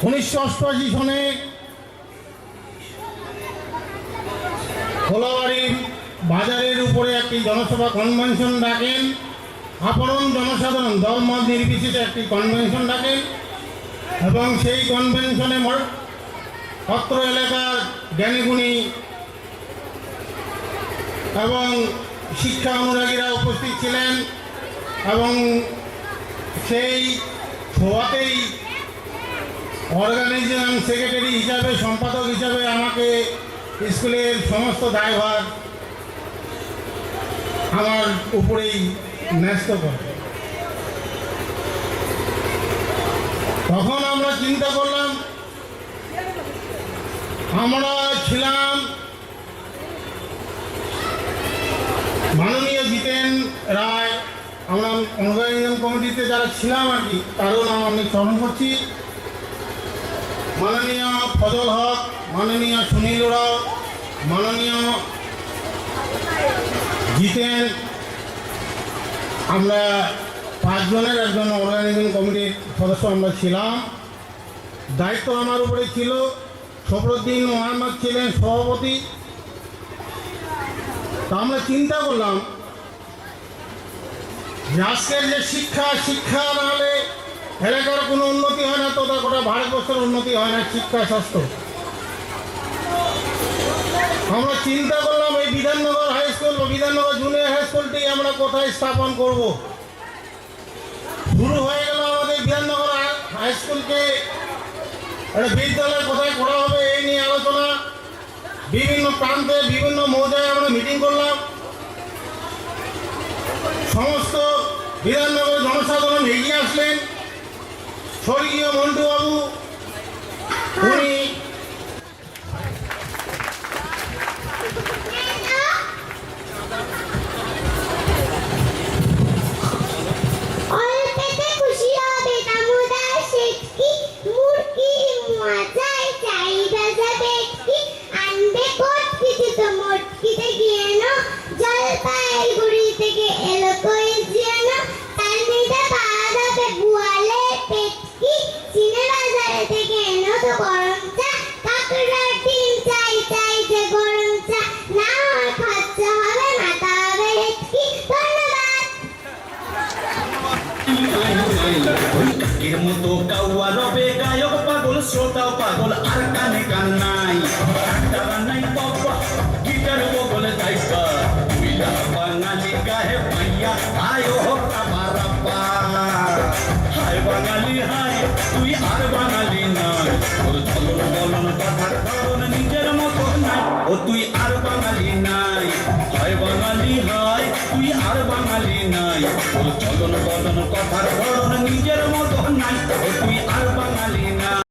1988 সনে খোলাবাড়ি বাজারের উপরে একটি জনসভা কনভেনশন ডাকেন। আপরণ জনসাধারণ দলমত নির্বিশেষে একটি কনভেনশন ডাকেন এবং সেই কনভেনশনে অত্র এলাকার জ্ঞানীগুণী এবং শিক্ষা অনুরাগীরা উপস্থিত ছিলেন এবং সেই সভাতেই অর্গানাইজেশন সেক্রেটারি হিসাবে, সম্পাদক হিসাবে আমাকে স্কুলের সমস্ত দায়ভার আমার উপরেই ন্যস্ত করে। তখন আমরা চিন্তা করলাম, আমরা ছিলাম মাননীয় জিতেন রায়, আমরা অর্গানাইজেশন কমিটিতে যারা ছিলাম আর কি, তারও নাম আমি স্মরণ করছি। মাননীয় ফজল হক, মাননীয় সুনীল রাও, মাননীয় জিতেন, আমরা 5 জনের একজন অর্গানাইজেশন কমিটির সদস্য আমরা ছিলাম। দায়িত্ব আমার উপরে ছিল। সফরুদ্দিন মোহাম্মদ ছিলেন সভাপতি। তা আমরা চিন্তা করলাম যে আজকের যে শিক্ষা না হলে এলাকার কোনো উন্নতি হয় না, তো তা গোটা ভারতবর্ষের উন্নতি হয় না, শিক্ষা স্বাস্থ্য। আমরা চিন্তা করলাম এই বিধাননগর হাই স্কুল বা বিধাননগর জুনিয়র হাই স্কুলটি আমরা কোথায় স্থাপন করব। শুরু হয়ে গেল আমাদের বিধাননগর হাই স্কুলকে একটা বিদ্যালয় কোথায় করা হবে এই নিয়ে আলোচনা। বিভিন্ন প্রান্তে বিভিন্ন মৌজায় আমরা মিটিং করলাম। সমস্ত বিধাননগর জনসাধারণ এগিয়ে আসলেন। স্বর্গীয় মন্টুবাবু উনি জলপাইগুড়ি থেকে এলো কই যেন তার মেয়েটা বাঁধাতে বুয়ালে পেটকি চিনে বাজারে থেকে এলো তো গরম চা কাকুরা ডিম চাই চাই যে গরম চা না হয় খরচা হবে মাথা হবে হেটকি। ধন্যবাদ। এর মতো কাউয়া রবে গায়ক পাগল, শ্রোতাও পাগল, আর কানে কান নাই, ডাক্তার নাই বাবা, গিটার বগলে যাইবা, বাঙালি গায়ে পাইয়া আয় রাব্বা। হায় বাঙালি হায়, তুই আর বাঙালি নয়, তোর চলন বলন কথার ধরন নিজের মতো নাই, ও তুই আর বাঙালি নাই। হায় বাঙালি হায়, তুই আর বাঙালি নাই, তোর চলন বলন কথার ধরন নিজের মতো নাই, ও তুই আর বাঙালি নাই।